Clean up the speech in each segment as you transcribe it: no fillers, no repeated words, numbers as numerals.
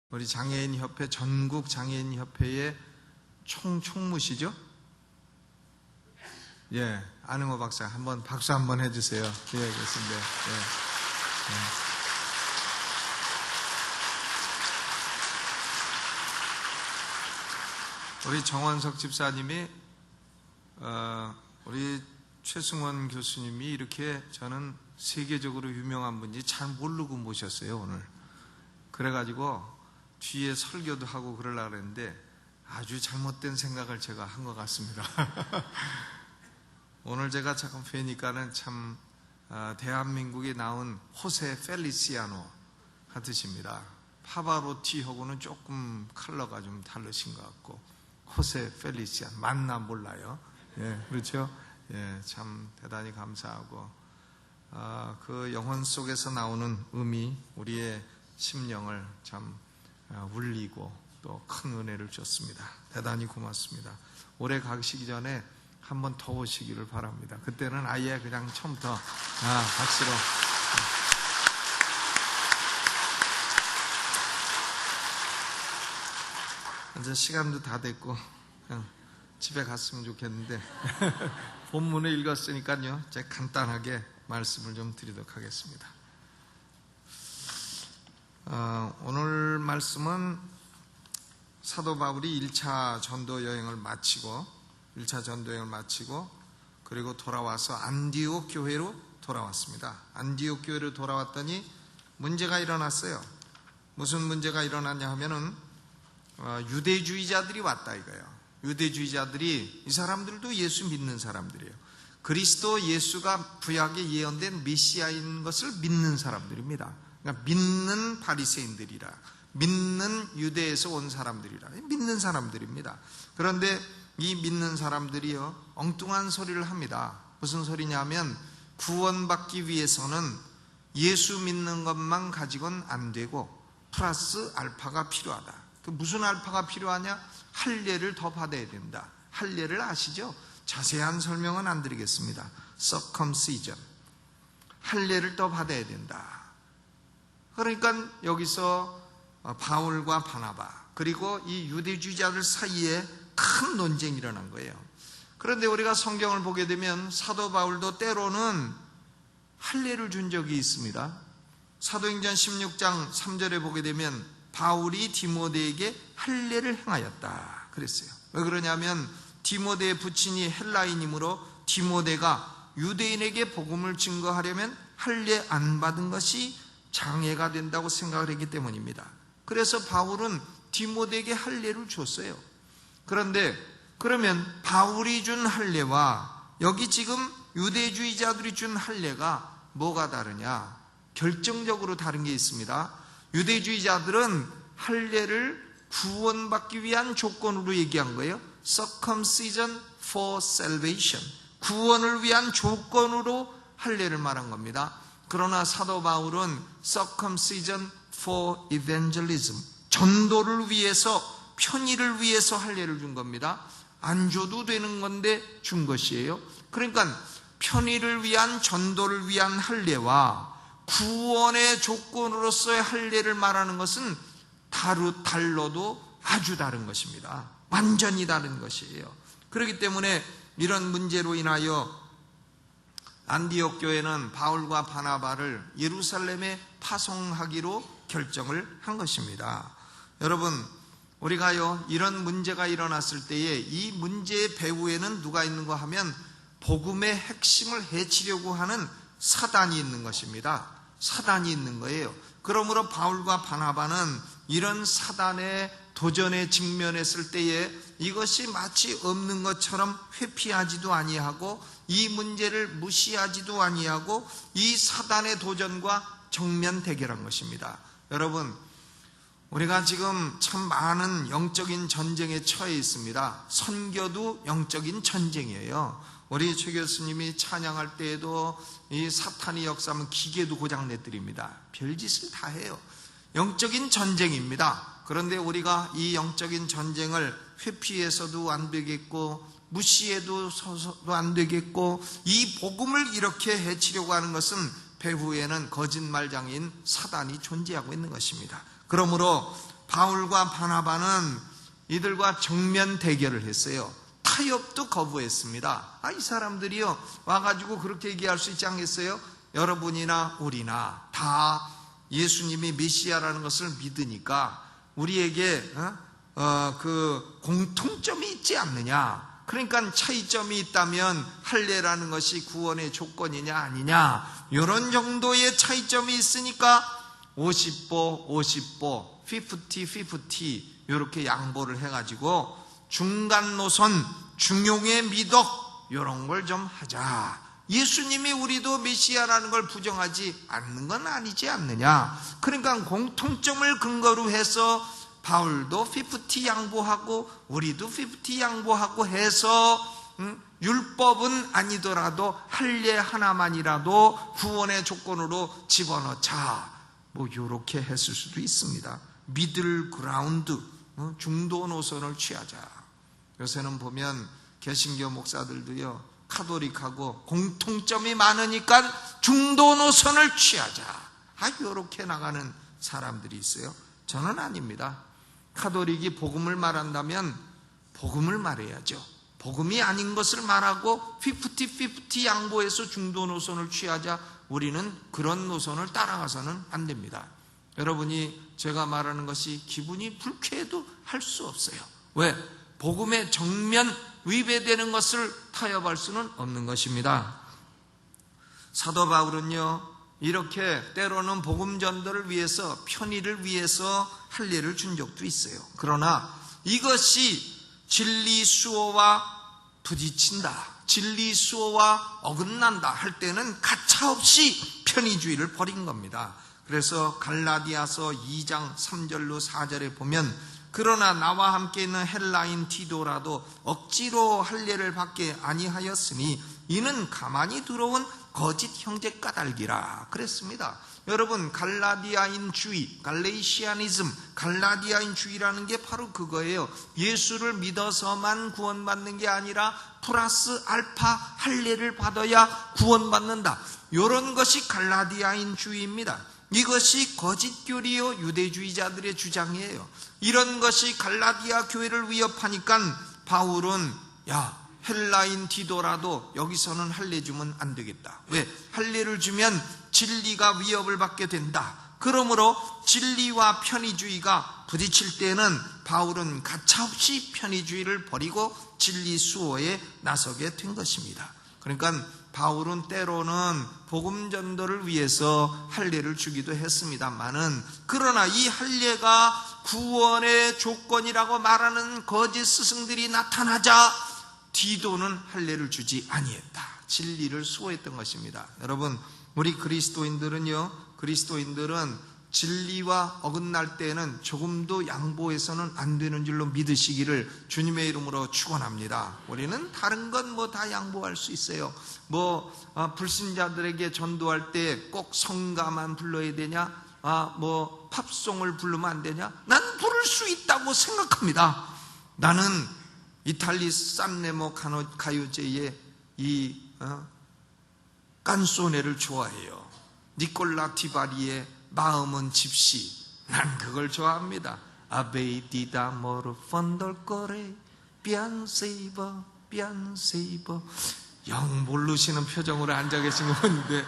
우리 장애인협회, 전국 장애인협회의 총무시죠? 예, 안흥호 박사 한번 박수 한번 해주세요. 예, 그렇습니다. 예. 우리 정원석 집사님이 우리 최승원 교수님이 이렇게 저는 세계적으로 유명한 분인지 잘 모르고 모셨어요, 오늘. 그래가지고 뒤에 설교도 하고 그러려고 했는데 아주 잘못된 생각을 제가 한 것 같습니다. 오늘 제가 잠깐 뵈니까는 참 대한민국에 나온 호세 펠리시아노 같으십니다. 파바로티하고는 조금 컬러가 좀 다르신 것 같고, 호세 펠리시아노 맞나 몰라요. 예, 그렇죠? 예, 참 대단히 감사하고 그 영혼 속에서 나오는 음이 우리의 심령을 참 울리고 또 큰 은혜를 줬습니다. 대단히 고맙습니다. 올해 가시기 전에 한번 더 오시기를 바랍니다. 그때는 아예 그냥 처음부터 박수로. 이제 시간도 다 됐고 그냥 집에 갔으면 좋겠는데 본문을 읽었으니까요, 제가 간단하게 말씀을 좀 드리도록 하겠습니다. 오늘 말씀은 사도 바울이 1차 전도 여행을 마치고 그리고 돌아와서 안디옥 교회로 돌아왔습니다. 안디옥 교회로 돌아왔더니 문제가 일어났어요. 무슨 문제가 일어났냐 하면은 유대주의자들이 왔다 이거예요. 유대주의자들이, 이 사람들도 예수 믿는 사람들이에요. 그리스도 예수가 구약에 예언된 메시아인 것을 믿는 사람들입니다. 그러니까 믿는 바리새인들이라, 믿는 유대에서 온 사람들이라, 믿는 사람들입니다. 그런데 이 믿는 사람들이요, 엉뚱한 소리를 합니다. 무슨 소리냐면 구원받기 위해서는 예수 믿는 것만 가지고는 안 되고 플러스 알파가 필요하다. 그 무슨 알파가 필요하냐? 할례를 더 받아야 된다. 할례를 아시죠? 자세한 설명은 안 드리겠습니다. circumcision, 할례를 더 받아야 된다. 그러니까 여기서 바울과 바나바 그리고 이 유대주의자들 사이에 큰 논쟁이 일어난 거예요. 그런데 우리가 성경을 보게 되면 사도 바울도 때로는 할례를 준 적이 있습니다. 사도행전 16장 3절에 보게 되면 바울이 디모데에게 할례를 행하였다 그랬어요. 왜 그러냐면 디모데의 부친이 헬라인이므로 디모데가 유대인에게 복음을 증거하려면 할례 안 받은 것이 장애가 된다고 생각을 했기 때문입니다. 그래서 바울은 디모데에게 할례를 줬어요. 그런데 그러면 바울이 준 할례와 여기 지금 유대주의자들이 준 할례가 뭐가 다르냐? 결정적으로 다른 게 있습니다. 유대주의자들은 할례를 구원받기 위한 조건으로 얘기한 거예요. circumcision for salvation, 구원을 위한 조건으로 할례를 말한 겁니다. 그러나 사도 바울은 circumcision for evangelism, 전도를 위해서, 편의를 위해서 할례를 준 겁니다. 안 줘도 되는 건데 준 것이에요. 그러니까 편의를 위한, 전도를 위한 할례와 구원의 조건으로서의 할례를 말하는 것은 달러도 아주 다른 것입니다. 완전히 다른 것이에요. 그렇기 때문에 이런 문제로 인하여 안디옥 교회는 바울과 바나바를 예루살렘에 파송하기로 결정을 한 것입니다. 여러분, 우리가요, 이런 문제가 일어났을 때에 이 문제의 배후에는 누가 있는가 하면 복음의 핵심을 해치려고 하는 사단이 있는 것입니다. 사단이 있는 거예요. 그러므로 바울과 바나바는 이런 사단의 도전에 직면했을 때에 이것이 마치 없는 것처럼 회피하지도 아니하고 이 문제를 무시하지도 아니하고 이 사단의 도전과 정면 대결한 것입니다. 여러분, 우리가 지금 참 많은 영적인 전쟁에 처해 있습니다. 선교도 영적인 전쟁이에요. 우리 최 교수님이 찬양할 때에도 이 사탄이 역사하면 기계도 고장 내드립니다. 별짓을 다 해요. 영적인 전쟁입니다. 그런데 우리가 이 영적인 전쟁을 회피해서도 안 되겠고 무시해도 서서도 안 되겠고 이 복음을 이렇게 해치려고 하는 것은 배후에는 거짓말장인 사단이 존재하고 있는 것입니다. 그러므로 바울과 바나바는 이들과 정면 대결을 했어요. 타협도 거부했습니다. 이 사람들이요 와가지고 그렇게 얘기할 수 있지 않겠어요? 여러분이나 우리나 다 예수님이 메시아라는 것을 믿으니까 우리에게 그 공통점이 있지 않느냐. 그러니까 차이점이 있다면 할례라는 것이 구원의 조건이냐 아니냐, 이런 정도의 차이점이 있으니까 50보 50보 50-50 이렇게 양보를 해가지고 중간 노선, 중용의 미덕 이런 걸 좀 하자. 예수님이 우리도 메시아라는 걸 부정하지 않는 건 아니지 않느냐. 그러니까 공통점을 근거로 해서 바울도 50 양보하고 우리도 50 양보하고 해서 율법은 아니더라도 할례 하나만이라도 구원의 조건으로 집어넣자, 뭐 이렇게 했을 수도 있습니다. 미들 그라운드, 중도 노선을 취하자. 요새는 보면 개신교 목사들도요 카톨릭하고 공통점이 많으니까 중도 노선을 취하자, 이렇게 나가는 사람들이 있어요. 저는 아닙니다. 카톨릭이 복음을 말한다면 복음을 말해야죠. 복음이 아닌 것을 말하고 50-50 양보해서 중도 노선을 취하자. 우리는 그런 노선을 따라가서는 안 됩니다. 여러분이 제가 말하는 것이 기분이 불쾌해도 할 수 없어요. 왜? 복음의 정면 위배되는 것을 타협할 수는 없는 것입니다. 사도 바울은요 이렇게 때로는 복음 전도를 위해서, 편의를 위해서 할례를 준 적도 있어요. 그러나 이것이 진리 수호와 부딪힌다, 진리 수호와 어긋난다 할 때는 가차없이 편의주의를 버린 겁니다. 그래서 갈라디아서 2장 3절로 4절에 보면, 그러나 나와 함께 있는 헬라인 디도라도 억지로 할례를 받게 아니하였으니 이는 가만히 들어온 거짓 형제 까닭이라 그랬습니다. 여러분, 갈라디아인주의, 갈레이시아니즘, 갈라디아인주의라는 게 바로 그거예요. 예수를 믿어서만 구원받는 게 아니라 플러스 알파 할례를 받아야 구원받는다, 이런 것이 갈라디아인주의입니다. 이것이 거짓교리요 유대주의자들의 주장이에요. 이런 것이 갈라디아 교회를 위협하니까 바울은 헬라인 디도라도 여기서는 할례 주면 안 되겠다. 왜? 할례를 주면 진리가 위협을 받게 된다. 그러므로 진리와 편의주의가 부딪힐 때는 바울은 가차없이 편의주의를 버리고 진리 수호에 나서게 된 것입니다. 그러니까 바울은 때로는 복음 전도를 위해서 할례를 주기도 했습니다만은, 그러나 이 할례가 구원의 조건이라고 말하는 거짓 스승들이 나타나자 디도는 할례를 주지 아니했다. 진리를 수호했던 것입니다. 여러분, 우리 그리스도인들은 진리와 어긋날 때는 조금도 양보해서는 안 되는 줄로 믿으시기를 주님의 이름으로 축원합니다. 우리는 다른 건 뭐 다 양보할 수 있어요. 불신자들에게 전도할 때 꼭 성가만 불러야 되냐? 팝송을 부르면 안 되냐? 난 부를 수 있다고 생각합니다. 나는 이탈리 산레모 가요제의 이 깐소네를 좋아해요. 니콜라 티바리의 마음은 집시, 난 그걸 좋아합니다. 아베이디다 모르 펀돌꼬레 삐안세이버 삐안세이버. 영 모르시는 표정으로 앉아 계신 분인데,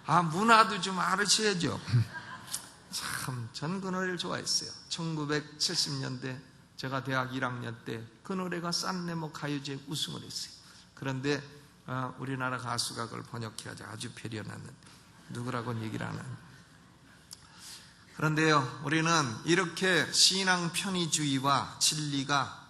문화도 좀 알으셔야죠. 참, 전 그 노래를 좋아했어요. 1970년대 제가 대학 1학년 때 그 노래가 산레모 가요제 우승을 했어요. 그런데 우리나라 가수가 그걸 번역해가지고 아주 배려나는, 누구라고는 얘기를 안 합니다. 그런데요, 우리는 이렇게 신앙 편의주의와 진리가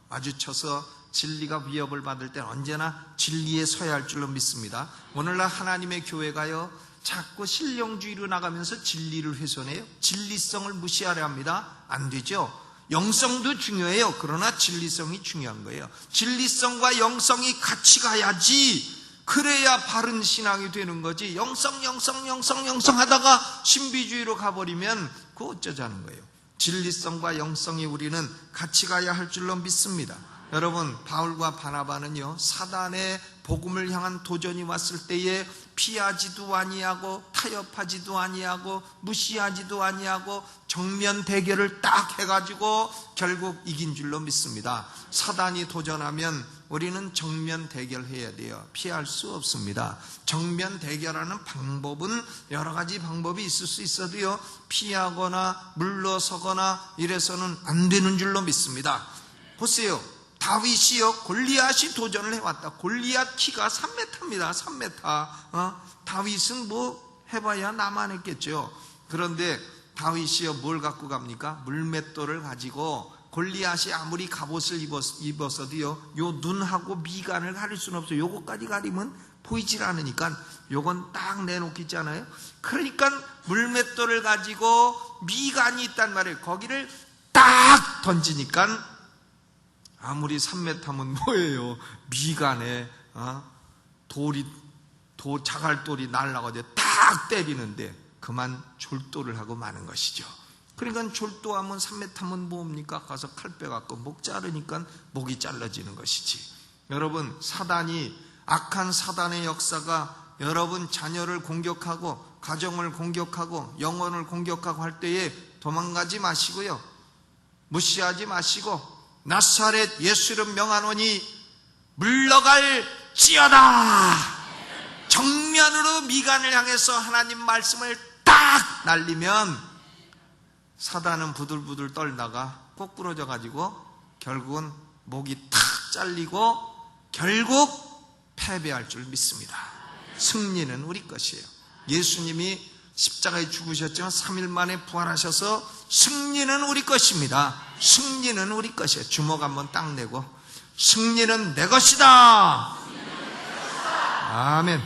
마주쳐서 진리가 위협을 받을 때는 언제나 진리에 서야 할 줄로 믿습니다. 오늘날 하나님의 교회가요 자꾸 신령주의로 나가면서 진리를 훼손해요. 진리성을 무시하려 합니다. 안 되죠. 영성도 중요해요. 그러나 진리성이 중요한 거예요. 진리성과 영성이 같이 가야지, 그래야 바른 신앙이 되는 거지. 영성 하다가 신비주의로 가버리면 그거 어쩌자는 거예요. 진리성과 영성이 우리는 같이 가야 할 줄로 믿습니다. 여러분, 바울과 바나바는요, 사단의 복음을 향한 도전이 왔을 때에 피하지도 아니하고 타협하지도 아니하고 무시하지도 아니하고 정면 대결을 딱 해가지고 결국 이긴 줄로 믿습니다. 사단이 도전하면 우리는 정면 대결해야 돼요. 피할 수 없습니다. 정면 대결하는 방법은 여러 가지 방법이 있을 수 있어도요, 피하거나 물러서거나 이래서는 안 되는 줄로 믿습니다. 보세요. 다윗이요, 골리앗이 도전을 해왔다. 골리앗 키가 3m입니다. 3m. 다윗은 뭐 해봐야 나만 했겠죠. 그런데 다윗이요, 뭘 갖고 갑니까? 물맷돌을 가지고, 골리앗이 아무리 갑옷을 입었어도요, 요 눈하고 미간을 가릴 수는 없어요. 요거까지 가리면 보이질 않으니까 요건 딱 내놓기 있잖아요. 그러니까 물맷돌을 가지고 미간이 있단 말이에요. 거기를 딱 던지니까 아무리 3m면 뭐예요? 미간에 자갈돌이 날라가지고 딱 때리는데 그만 졸도를 하고 마는 것이죠. 그러니까 졸도하면 3m면 뭡니까? 가서 칼 빼갖고 목 자르니까 목이 잘라지는 것이지. 여러분, 악한 사단의 역사가 여러분 자녀를 공격하고 가정을 공격하고 영혼을 공격하고 할 때에 도망가지 마시고요, 무시하지 마시고 나사렛 예수 이름 명하노니 물러갈지어다. 정면으로 미간을 향해서 하나님 말씀을 딱 날리면 사단은 부들부들 떨다가 꼭 부러져 가지고 결국은 목이 탁 잘리고 결국 패배할 줄 믿습니다. 승리는 우리 것이에요. 예수님이 십자가에 죽으셨지만 3일 만에 부활하셔서 승리는 우리 것입니다. 승리는 우리 것이에요. 주먹 한번 딱 내고 승리는 내 것이다. 아멘.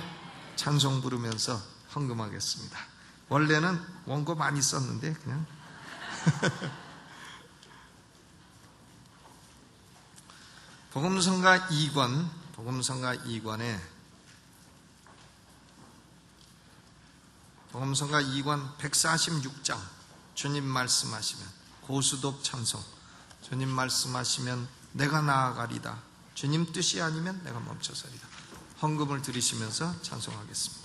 찬송 부르면서 헌금하겠습니다. 원래는 원고 많이 썼는데 그냥 복음성가 2권에 복음성가 2권 146장, 주님 말씀하시면 고수독 찬송, 주님 말씀하시면 내가 나아가리다, 주님 뜻이 아니면 내가 멈춰서리다. 헌금을 드리시면서 찬송하겠습니다.